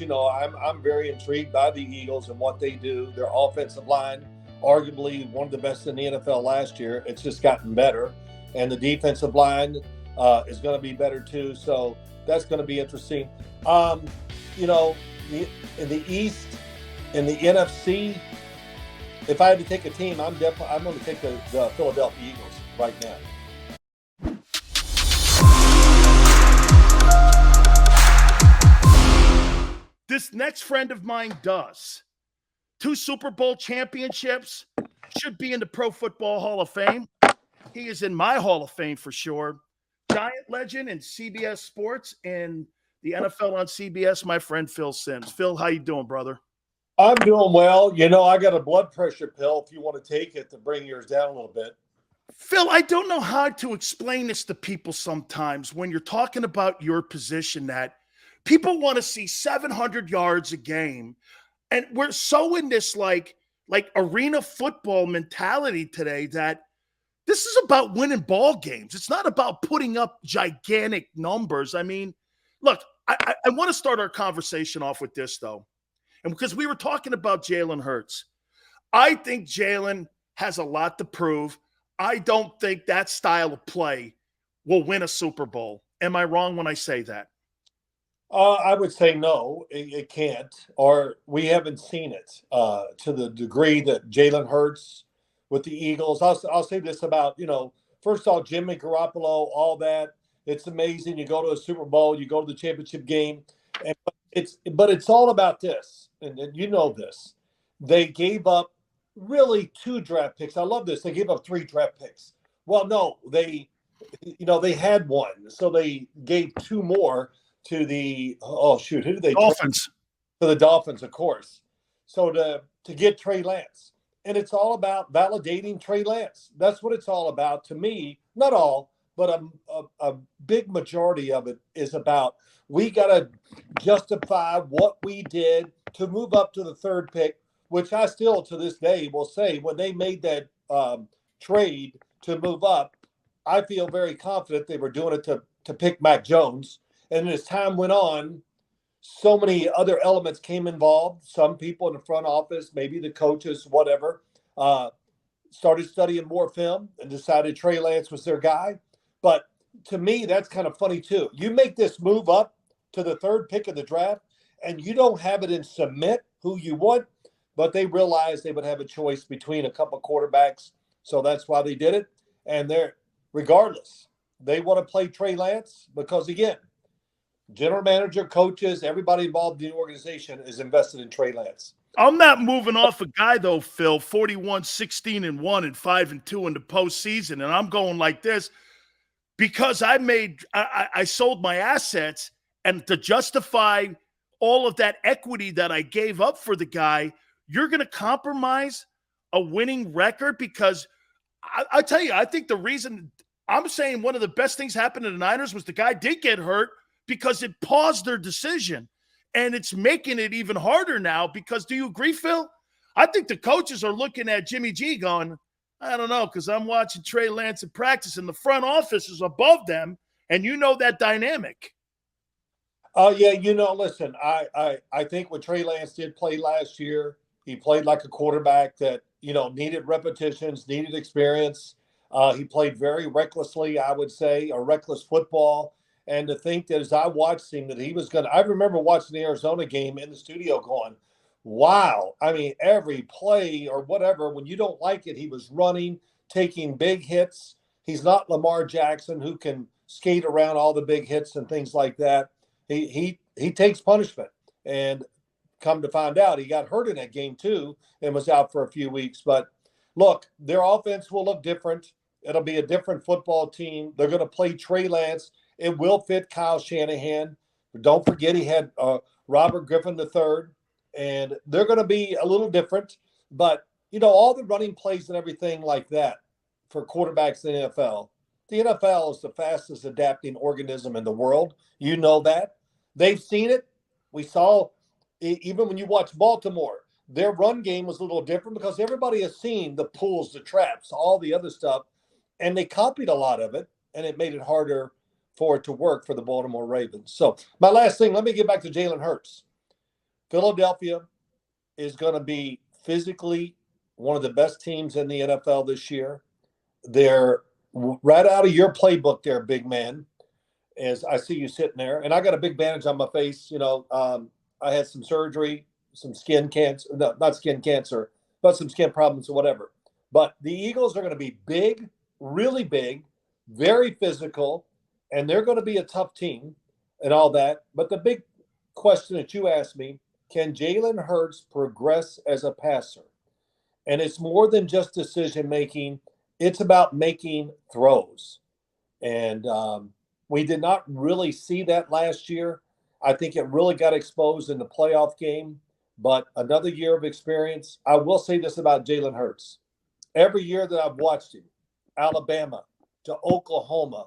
I'm very intrigued by the Eagles and what they do. Their offensive line, arguably one of the best in the NFL last year. It's just gotten better, and the defensive line is going to be better too. So that's going to be interesting. Um, you know, in the East, in the NFC, if I had to take a team, I'm going to take the Philadelphia Eagles right now. This next friend of mine does. 2 Super Bowl championships, should be in the Pro Football Hall of Fame. He is in my Hall of Fame for sure. Giant legend in CBS Sports and the NFL on CBS, my friend Phil Simms. Phil, how you doing, brother? I'm doing well. I got a blood pressure pill if you want to take it to bring yours down a little bit. Phil, I don't know how to explain this to people sometimes when you're talking about your position, that people want to see 700 yards a game. And we're so in this like arena football mentality today that this is about winning ball games. It's not about putting up gigantic numbers. I mean, look, I want to start our conversation off with this, though. And because we were talking about Jalen Hurts, I think Jalen has a lot to prove. I don't think that style of play will win a Super Bowl. Am I wrong when I say that? I would say no, it can't, or we haven't seen it to the degree that Jalen Hurts with the Eagles. I'll say this about, first of all, Jimmy Garoppolo, all that. It's amazing. You go to a Super Bowl, you go to the championship game, but it's all about this, and you know this. They gave up really 2 draft picks. I love this. They gave up 3 draft picks. Well, no, they had 1, so they gave 2 more to the who did they Dolphins? To the Dolphins, of course. So to get Trey Lance, and it's all about validating Trey Lance. That's what it's all about to me. Not all, but a big majority of it is about we got to justify what we did to move up to the 3rd pick, which I still to this day will say when they made that trade to move up, I feel very confident they were doing it to pick Mac Jones. And as time went on, so many other elements came involved. Some people in the front office, maybe the coaches, whatever, started studying more film and decided Trey Lance was their guy. But to me, that's kind of funny too. You make this move up to the 3rd pick of the draft, and you don't have it in submit who you want, but they realized they would have a choice between a couple quarterbacks. So that's why they did it. And regardless, they want to play Trey Lance because, again, general manager, coaches, everybody involved in the organization is invested in Trey Lance. I'm not moving off a guy, though, Phil, 41, 16-1 and 5-2 in the postseason. And I'm going like this because I sold my assets, and to justify all of that equity that I gave up for the guy, you're going to compromise a winning record? Because I tell you, I think the reason I'm saying one of the best things happened to the Niners was the guy did get hurt, because it paused their decision, and it's making it even harder now because, do you agree, Phil? I think the coaches are looking at Jimmy G going, I don't know, because I'm watching Trey Lance in practice, and the front office is above them, and you know that dynamic. Oh, yeah, listen, I think what Trey Lance did play last year, he played like a quarterback that, needed repetitions, needed experience. He played very recklessly, I would say, a reckless football. And to think that as I watched him, that he was going to – I remember watching the Arizona game in the studio going, wow. I mean, every play or whatever, when you don't like it, he was running, taking big hits. He's not Lamar Jackson who can skate around all the big hits and things like that. He takes punishment. And come to find out, he got hurt in that game too and was out for a few weeks. But, look, their offense will look different. It'll be a different football team. They're going to play Trey Lance. It will fit Kyle Shanahan. But don't forget he had Robert Griffin III, and they're going to be a little different. But, all the running plays and everything like that for quarterbacks in the NFL is the fastest adapting organism in the world. You know that. They've seen it. We saw, even when you watch Baltimore, their run game was a little different because everybody has seen the pulls, the traps, all the other stuff, and they copied a lot of it, and it made it harder for it to work for the Baltimore Ravens. So my last thing, let me get back to Jalen Hurts. Philadelphia is going to be physically one of the best teams in the NFL this year. They're right out of your playbook there, big man, as I see you sitting there. And I got a big bandage on my face. I had some surgery, some skin cancer, no, not skin cancer, but some skin problems or whatever. But the Eagles are going to be big, really big, very physical, and they're going to be a tough team and all that. But the big question that you asked me, can Jalen Hurts progress as a passer? And it's more than just decision making. It's about making throws. And we did not really see that last year. I think it really got exposed in the playoff game. But another year of experience. I will say this about Jalen Hurts. Every year that I've watched him, Alabama to Oklahoma,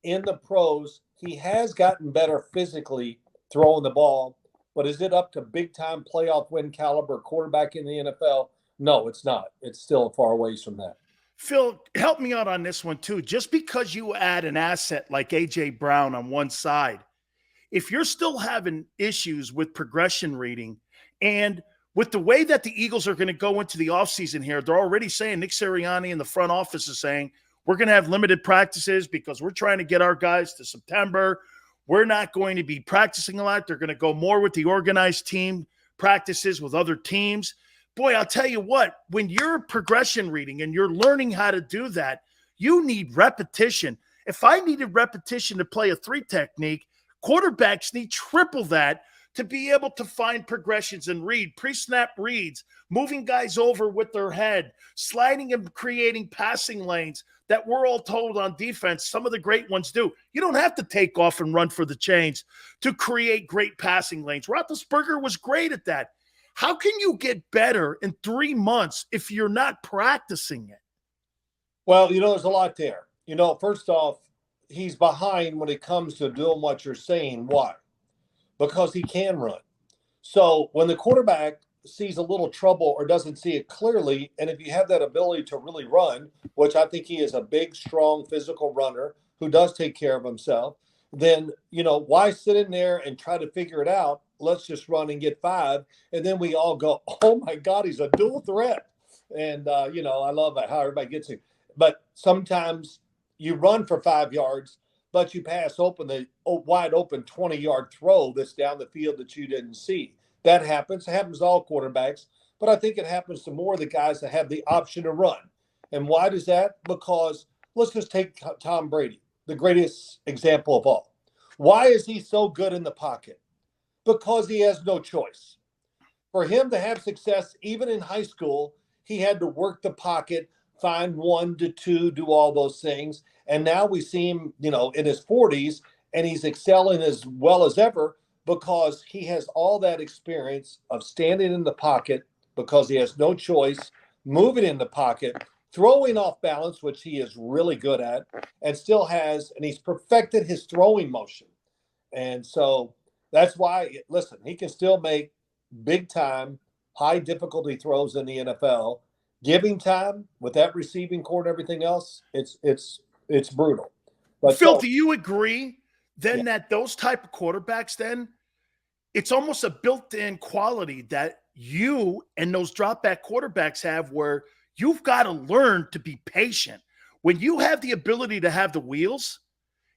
in the pros, he has gotten better physically throwing the ball. But is it up to big-time playoff win caliber quarterback in the NFL? No, it's not. It's still far away from that. Phil, help me out on this one too. Just because you add an asset like A.J. Brown on one side, if you're still having issues with progression reading and with the way that the Eagles are going to go into the offseason here, they're already saying, Nick Sirianni in the front office is saying, we're going to have limited practices because we're trying to get our guys to September. We're not going to be practicing a lot. They're going to go more with the organized team practices with other teams. Boy, I'll tell you what, when you're progression reading and you're learning how to do that, you need repetition. If I needed repetition to play a 3 technique, quarterbacks need triple that to be able to find progressions and read, pre-snap reads, moving guys over with their head, sliding and creating passing lanes that we're all told on defense, some of the great ones do. You don't have to take off and run for the chains to create great passing lanes. Roethlisberger was great at that. How can you get better in 3 months if you're not practicing it? Well, there's a lot there. First off, he's behind when it comes to doing what you're saying. Why? Because he can run. So when the quarterback sees a little trouble or doesn't see it clearly, and if you have that ability to really run, which I think he is a big, strong, physical runner who does take care of himself, then, why sit in there and try to figure it out? Let's just run and get 5. And then we all go, oh, my God, he's a dual threat. And, I love how everybody gets it. But sometimes you run for 5 yards, but you pass open the wide open 20-yard throw that's down the field that you didn't see. That happens. It happens to all quarterbacks. But I think it happens to more of the guys that have the option to run. And why does that? Because let's just take Tom Brady, the greatest example of all. Why is he so good in the pocket? Because he has no choice. For him to have success, even in high school, he had to work the pocket, find 1 to 2, do all those things. And now we see him, in his 40s, and he's excelling as well as ever because he has all that experience of standing in the pocket because he has no choice, moving in the pocket, throwing off balance, which he is really good at, and he's perfected his throwing motion. And so that's why, listen, he can still make big time, high difficulty throws in the NFL. Giving time with that receiving core and everything else, it's brutal. But Phil, do you agree then that those type of quarterbacks, then it's almost a built-in quality that you and those drop back quarterbacks have where you've got to learn to be patient. When you have the ability to have the wheels,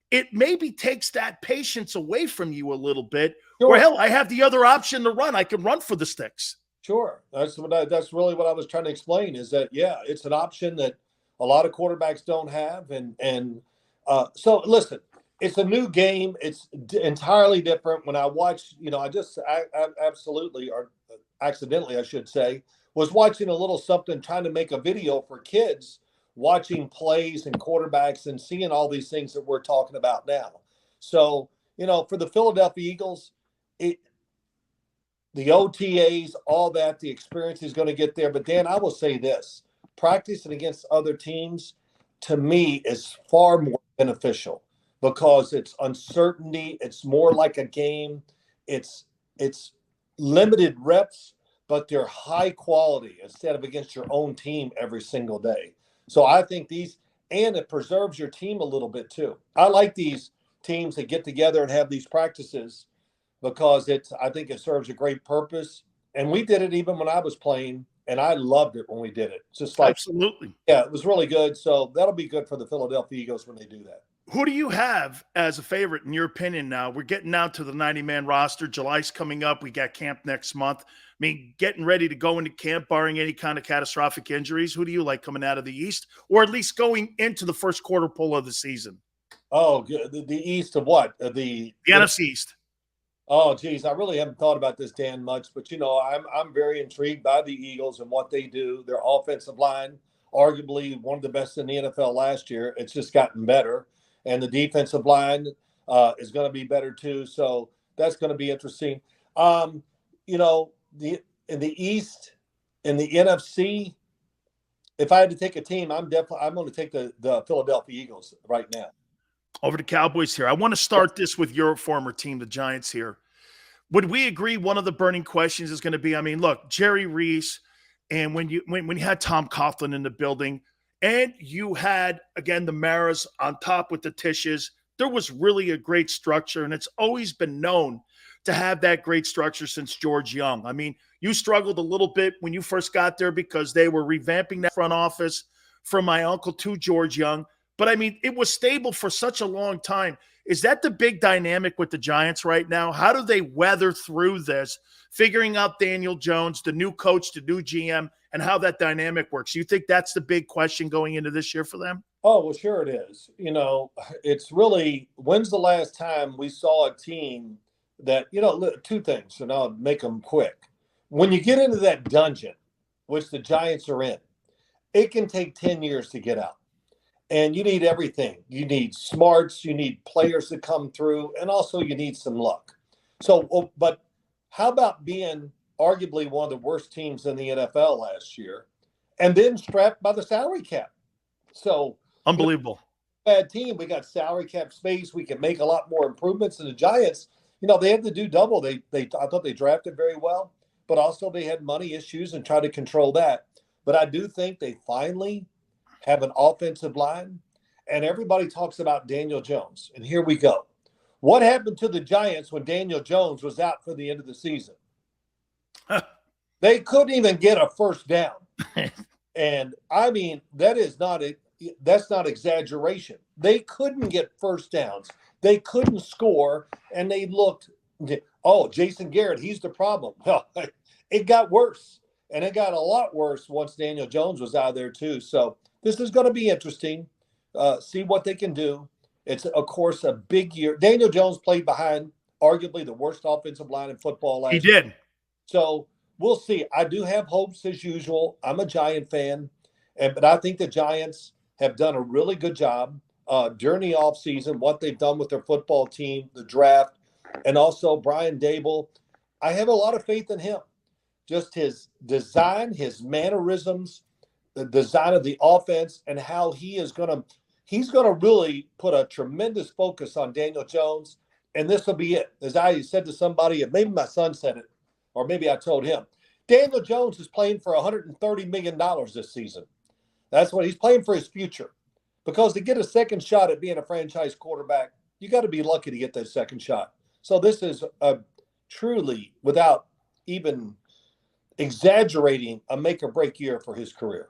it maybe takes that patience away from you a little bit. Sure. Or hell, I have the other option to run. I can run for the sticks. Sure. That's really what I was trying to explain is that, it's an option that a lot of quarterbacks don't have. And so listen, it's a new game. It's entirely different. When I watched, I absolutely, or accidentally, I should say, was watching a little something, trying to make a video for kids, watching plays and quarterbacks and seeing all these things that we're talking about now. So, for the Philadelphia Eagles, the OTAs, all that, the experience is going to get there. But Dan, I will say this, practicing against other teams, to me, is far more beneficial because it's uncertainty. It's more like a game. It's limited reps, but they're high quality instead of against your own team every single day. So I think and it preserves your team a little bit too. I like these teams that get together and have these practices because I think it serves a great purpose. And we did it even when I was playing, and I loved it when we did it. Just like, Absolutely. yeah, it was really good. So that'll be good for the Philadelphia Eagles when they do that. Who do you have as a favorite in your opinion now? We're getting down to the 90-man roster. July's coming up. We got camp next month. I mean, getting ready to go into camp, barring any kind of catastrophic injuries. Who do you like coming out of the East, or at least going into the first quarter pull of the season? Oh, the East of what? The NFC East. Oh, geez, I really haven't thought about this, Dan, much, but I'm very intrigued by the Eagles and what they do. Their offensive line, arguably one of the best in the NFL last year. It's just gotten better, and the defensive line is going to be better too. So that's going to be interesting. In the East, in the NFC, if I had to take a team, I'm going to take the Philadelphia Eagles right now. Over to Cowboys here. I want to start this with your former team, the Giants here. Would we agree one of the burning questions is going to be, I mean, look, Jerry Reese, and when you had Tom Coughlin in the building, and you had, again, the Maras on top with the Tishes, there was really a great structure, and it's always been known to have that great structure since George Young. I mean, you struggled a little bit when you first got there because they were revamping that front office from my uncle to George Young. But, I mean, it was stable for such a long time. Is that the big dynamic with the Giants right now? How do they weather through this, figuring out Daniel Jones, the new coach, the new GM, and how that dynamic works? You think that's the big question going into this year for them? Oh, well, sure it is. It's really, when's the last time we saw a team that, two things, and I'll make them quick. When you get into that dungeon, which the Giants are in, it can take 10 years to get out. And you need everything. You need smarts, you need players to come through, and also you need some luck. So, but how about being arguably one of the worst teams in the NFL last year and then strapped by the salary cap? So, unbelievable. Bad team. We got salary cap space. We can make a lot more improvements. And the Giants, they had to do double. I thought they drafted very well, but also they had money issues and tried to control that. But I do think they finally have an offensive line, and everybody talks about Daniel Jones. And here we go. What happened to the Giants when Daniel Jones was out for the end of the season? They couldn't even get a first down. And I mean, that's not exaggeration. They couldn't get first downs. They couldn't score, and they looked, Jason Garrett, he's the problem. Well, it got worse, and it got a lot worse once Daniel Jones was out there too. So this is going to be interesting. See what they can do. It's, of course, a big year. Daniel Jones played behind arguably the worst offensive line in football last year. He did. So we'll see. I do have hopes as usual. I'm a Giant fan, but I think the Giants have done a really good job during the offseason, what they've done with their football team, the draft, and also Brian Dable. I have a lot of faith in him. Just his design, his mannerisms, the design of the offense, and how he's going to really put a tremendous focus on Daniel Jones. And this will be it. As I said to somebody, maybe my son said it, or maybe I told him, Daniel Jones is playing for $130 million this season. That's what he's playing for, his future. Because to get a second shot at being a franchise quarterback, you got to be lucky to get that second shot. So this is truly, without even exaggerating, a make or break year for his career.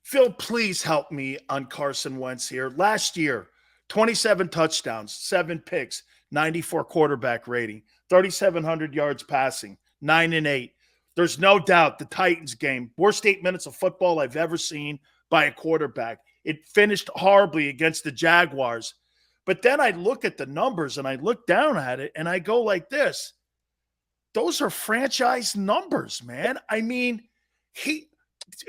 Phil, please help me on Carson Wentz here. Last year, 27 touchdowns, 7 picks, 94 quarterback rating, 3,700 yards passing, 9-8. There's no doubt the Titans game, worst 8 minutes of football I've ever seen by a quarterback. It finished horribly against the Jaguars. But then I look at the numbers and I look down at it and I go like this. Those are franchise numbers, man. I mean,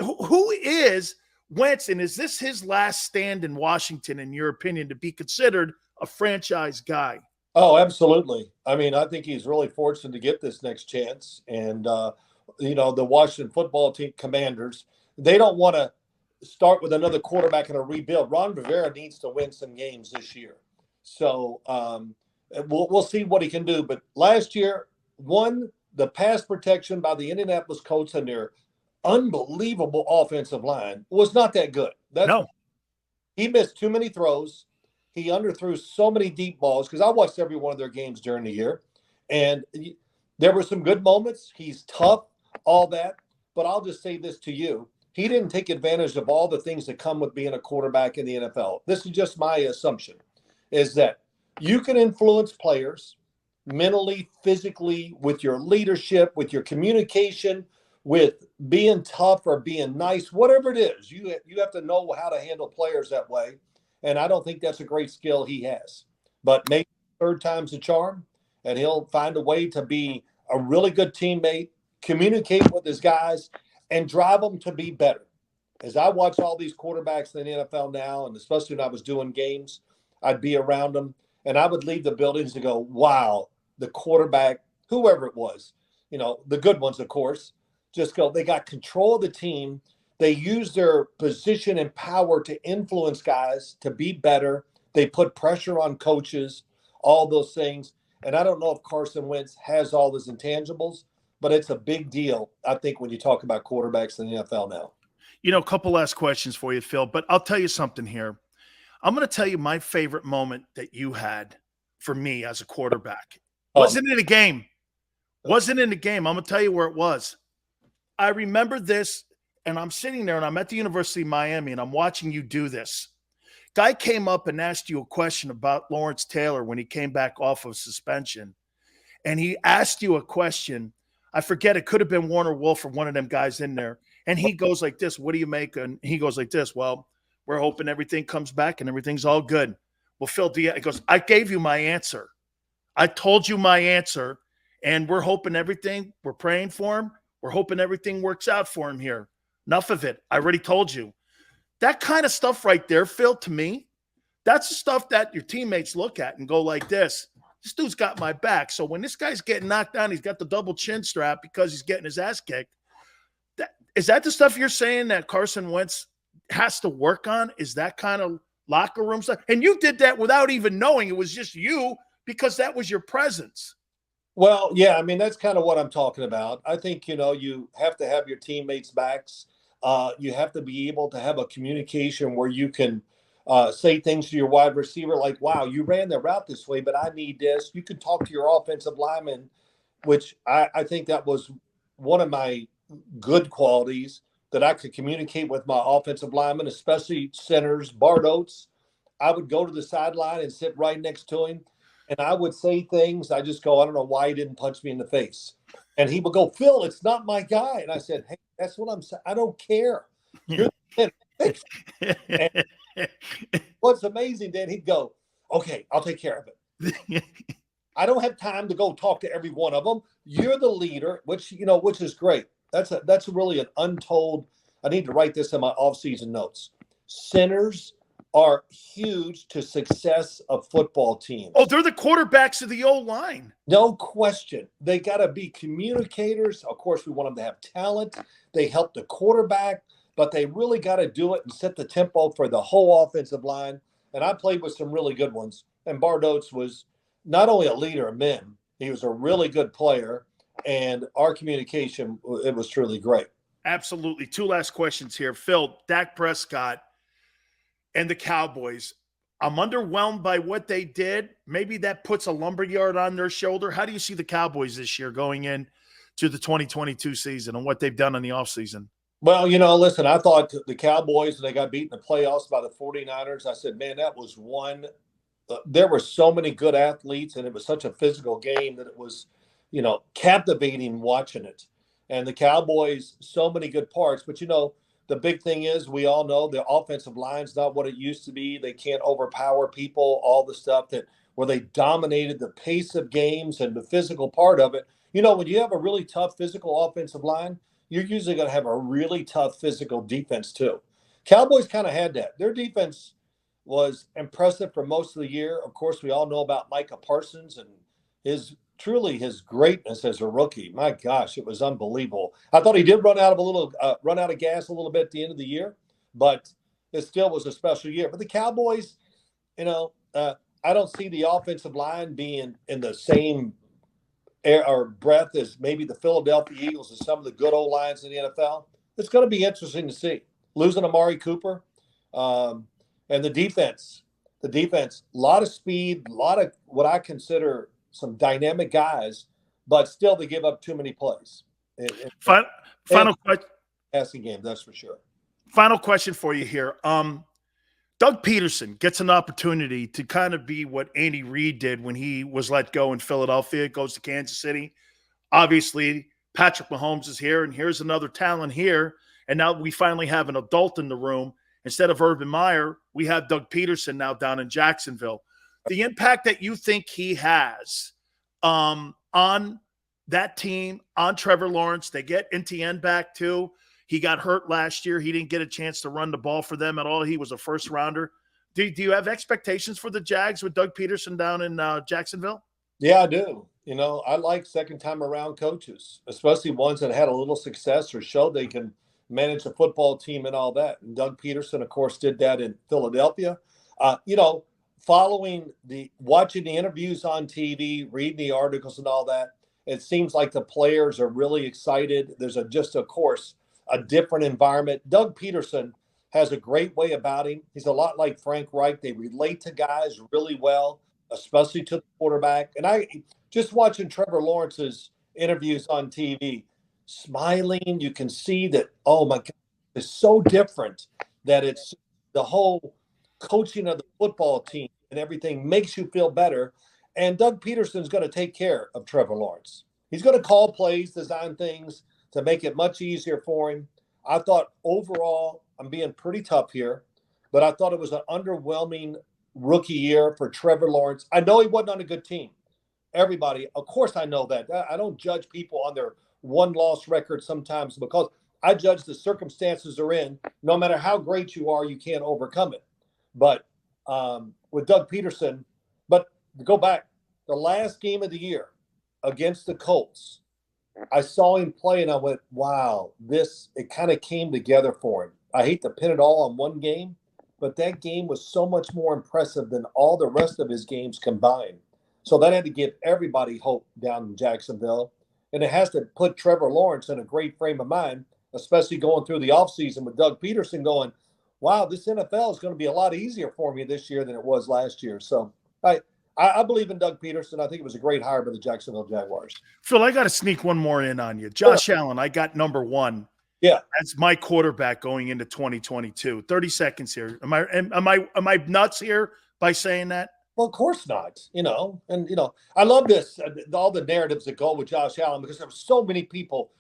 who is Wentz, and is this his last stand in Washington, in your opinion, to be considered a franchise guy? Oh, absolutely. I mean, I think he's really fortunate to get this next chance. And, the Washington football team Commanders, they don't want to start with another quarterback in a rebuild. Ron Rivera needs to win some games this year. So we'll see what he can do. But last year, the pass protection by the Indianapolis Colts and their unbelievable offensive line was not that good. He missed too many throws. He underthrew so many deep balls, because I watched every one of their games during the year. And there were some good moments. He's tough, all that. But I'll just say this to you. He didn't take advantage of all the things that come with being a quarterback in the NFL. This is just my assumption, is that you can influence players mentally, physically, with your leadership, with your communication, with being tough or being nice, whatever it is. You have to know how to handle players that way. And I don't think that's a great skill he has. But maybe third time's a charm, and he'll find a way to be a really good teammate, communicate with his guys, and drive them to be better. As I watch all these quarterbacks in the NFL now, and especially when I was doing games, I'd be around them, and I would leave the buildings and go, wow, the quarterback, whoever it was, the good ones, of course, just go, they got control of the team. They use their position and power to influence guys to be better. They put pressure on coaches, all those things. And I don't know if Carson Wentz has all those intangibles, but it's a big deal, I think, when you talk about quarterbacks in the NFL now. A couple last questions for you, Phil, but I'll tell you something here. I'm going to tell you my favorite moment that you had for me as a quarterback. Wasn't in a game. Wasn't in the game. I'm going to tell you where it was. I remember this, and I'm sitting there, and I'm at the University of Miami, and I'm watching you do this. Guy came up and asked you a question about Lawrence Taylor when he came back off of suspension. And he asked you a question. I forget, it could have been Warner Wolf or one of them guys in there. And he goes like this, what do you make? And he goes like this, well, we're hoping everything comes back and everything's all good. Well, Phil, he goes, I gave you my answer. I told you my answer, and we're hoping everything, we're praying for him. We're hoping everything works out for him here. Enough of it. I already told you. That kind of stuff right there, Phil, to me, that's the stuff that your teammates look at and go like this. This dude's got my back. So when this guy's getting knocked down, he's got the double chin strap because he's getting his ass kicked. Is that the stuff you're saying that Carson Wentz has to work on? Is that kind of locker room stuff? And you did that without even knowing. It was just you because that was your presence. Well, yeah, I mean, that's kind of what I'm talking about. I think, you have to have your teammates' backs. You have to be able to have a communication where you can say things to your wide receiver like, wow, you ran the route this way, but I need this. You could talk to your offensive lineman, which I think that was one of my good qualities, that I could communicate with my offensive linemen, especially centers, Bart Oates. I would go to the sideline and sit right next to him, and I would say things. I just go, I don't know why he didn't punch me in the face. And he would go, Phil, it's not my guy. And I said, hey, that's what I'm saying. I don't care. You're and what's amazing, then he'd go, okay, I'll take care of it. I don't have time to go talk to every one of them. You're the leader, which is great. That's really an untold. I need to write this in my off-season notes. Centers are huge to success of football teams. Oh, they're the quarterbacks of the O-line. No question. They got to be communicators. Of course, we want them to have talent. They help the quarterback, but they really got to do it and set the tempo for the whole offensive line. And I played with some really good ones. And Bart Oates was not only a leader of men, he was a really good player. And our communication, it was truly great. Absolutely. Two last questions here. Phil, Dak Prescott and the Cowboys. I'm underwhelmed by what they did. Maybe that puts a lumberyard on their shoulder. How do you see the Cowboys this year going in to the 2022 season and what they've done in the offseason? Well, listen, I thought the Cowboys, they got beat in the playoffs by the 49ers. I said, man, that was one. There were so many good athletes, and it was such a physical game that it was, captivating watching it. And the Cowboys, so many good parts. But, the big thing is, we all know the offensive line's not what it used to be. They can't overpower people, all the stuff where they dominated the pace of games and the physical part of it. When you have a really tough physical offensive line, you're usually going to have a really tough physical defense too. Cowboys kind of had that. Their defense was impressive for most of the year. Of course, we all know about Micah Parsons and his greatness as a rookie. My gosh, it was unbelievable. I thought he did run out of gas a little bit at the end of the year, but it still was a special year. But the Cowboys, I don't see the offensive line being in the same air or breath as maybe the Philadelphia Eagles and some of the good old lines in the NFL. It's going to be interesting to see. Losing Amari Cooper, and the defense, a lot of speed, a lot of what I consider some dynamic guys, but still they give up too many plays. Final question. Passing game, that's for sure. Final question for you here. Doug Pederson gets an opportunity to kind of be what Andy Reid did when he was let go in Philadelphia, goes to Kansas City. Obviously, Patrick Mahomes is here, and here's another talent here. And now we finally have an adult in the room. Instead of Urban Meyer, we have Doug Pederson now down in Jacksonville. The impact that you think he has on that team, on Trevor Lawrence, they get Etienne back too. He got hurt last year. He didn't get a chance to run the ball for them at all. He was a first rounder. Do you have expectations for the Jags with Doug Pederson down in Jacksonville? Yeah, I do. I like second time around coaches, especially ones that had a little success or showed they can manage a football team and all that. And Doug Pederson, of course, did that in Philadelphia. Watching the interviews on TV, reading the articles and all that, it seems like the players are really excited. There's of course, a different environment. Doug Pederson has a great way about him. He's a lot like Frank Reich. They relate to guys really well, especially to the quarterback. And I just watching Trevor Lawrence's interviews on TV, smiling, you can see that, oh my God, it's so different that it's the whole coaching of the football team and everything makes you feel better. And Doug Peterson's going to take care of Trevor Lawrence. He's going to call plays, design things to make it much easier for him. I thought overall, I'm being pretty tough here, but I thought it was an underwhelming rookie year for Trevor Lawrence. I know he wasn't on a good team. Everybody, of course I know that. I don't judge people on their one-loss record sometimes because I judge the circumstances they're in. No matter how great you are, you can't overcome it. But with Doug Pederson, but to go back, the last game of the year against the Colts, I saw him play and I went, wow, it kind of came together for him. I hate to pin it all on one game, but that game was so much more impressive than all the rest of his games combined. So that had to give everybody hope down in Jacksonville. And it has to put Trevor Lawrence in a great frame of mind, especially going through the offseason with Doug Pederson going, wow, this NFL is going to be a lot easier for me this year than it was last year. So I believe in Doug Pederson. I think it was a great hire by the Jacksonville Jaguars. Phil, I got to sneak one more in on you. Josh Allen, I got number one. Yeah. That's my quarterback going into 2022. 30 seconds here. Am I nuts here by saying that? Well, of course not, I love this, all the narratives that go with Josh Allen, because there were so many people,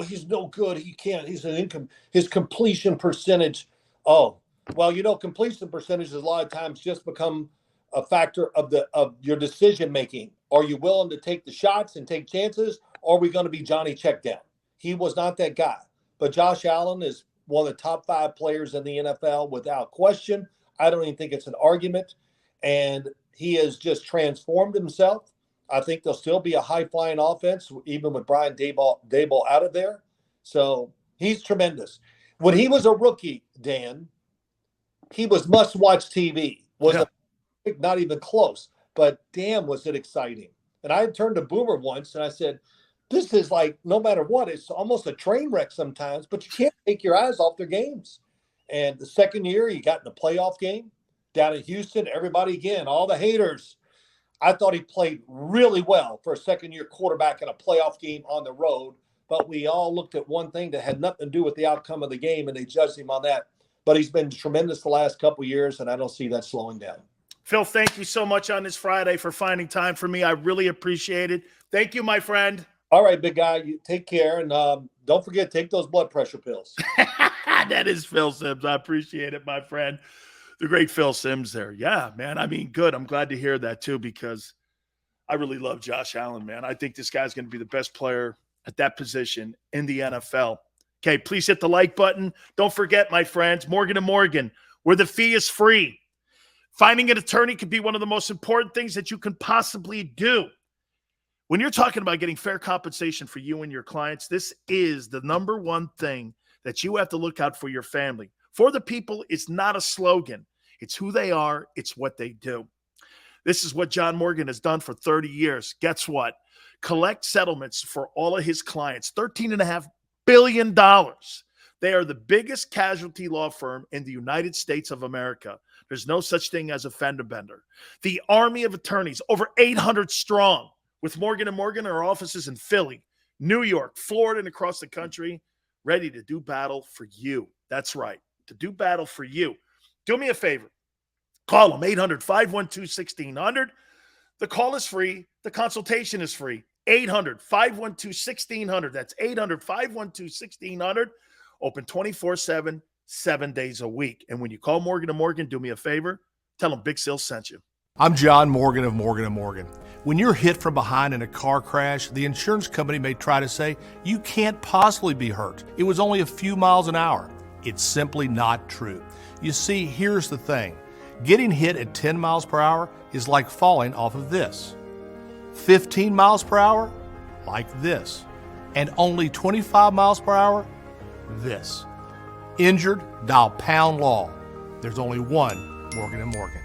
he's no good. He can't, his completion percentage. Oh, well, completion percentage a lot of times just become a factor of your decision making. Are you willing to take the shots and take chances? Or are we going to be Johnny Checkdown? He was not that guy. But Josh Allen is one of the top 5 players in the NFL without question. I don't even think it's an argument. And he has just transformed himself. I think there'll still be a high-flying offense, even with Brian Daboll out of there. So he's tremendous. When he was a rookie, Dan, he was must-watch TV. Not even close. But damn, was it exciting. And I turned to Boomer once, and I said, this is like, no matter what, it's almost a train wreck sometimes, but you can't take your eyes off their games. And the second year, he got in the playoff game down in Houston. Everybody, again, all the haters, I thought he played really well for a second-year quarterback in a playoff game on the road. But we all looked at one thing that had nothing to do with the outcome of the game, and they judged him on that. But he's been tremendous the last couple of years, and I don't see that slowing down. Phil, thank you so much on this Friday for finding time for me. I really appreciate it. Thank you, my friend. All right, big guy. You take care, and don't forget, take those blood pressure pills. That is Phil Simms. I appreciate it, my friend. The great Phil Simms there. Yeah, man. I mean, good. I'm glad to hear that, too, because I really love Josh Allen, man. I think this guy's going to be the best player at that position in the NFL. Okay, please hit the like button. Don't forget, my friends, Morgan & Morgan, where the fee is free. Finding an attorney could be one of the most important things that you can possibly do. When you're talking about getting fair compensation for you and your clients, this is the number one thing that you have to look out for your family. For the people, it's not a slogan. It's who they are. It's what they do. This is what John Morgan has done for 30 years. Guess what? Collect settlements for all of his clients, $13.5 billion. They are the biggest casualty law firm in the United States of America. There's no such thing as a fender bender. The army of attorneys, over 800 strong, with Morgan & Morgan, our offices in Philly, New York, Florida, and across the country, ready to do battle for you. That's right, to do battle for you. Do me a favor. Call them, 800-512-1600. The call is free. The consultation is free. 800-512-1600. That's 800-512-1600. Open 24/7, 7 days a week. And when you call Morgan & Morgan, do me a favor. Tell them Big Sil sent you. I'm John Morgan of Morgan & Morgan. When you're hit from behind in a car crash, the insurance company may try to say, you can't possibly be hurt. It was only a few miles an hour. It's simply not true. You see, here's the thing. Getting hit at 10 miles per hour is like falling off of this. 15 miles per hour, like this. And only 25 miles per hour, this. Injured, dial pound law. There's only one Morgan & Morgan.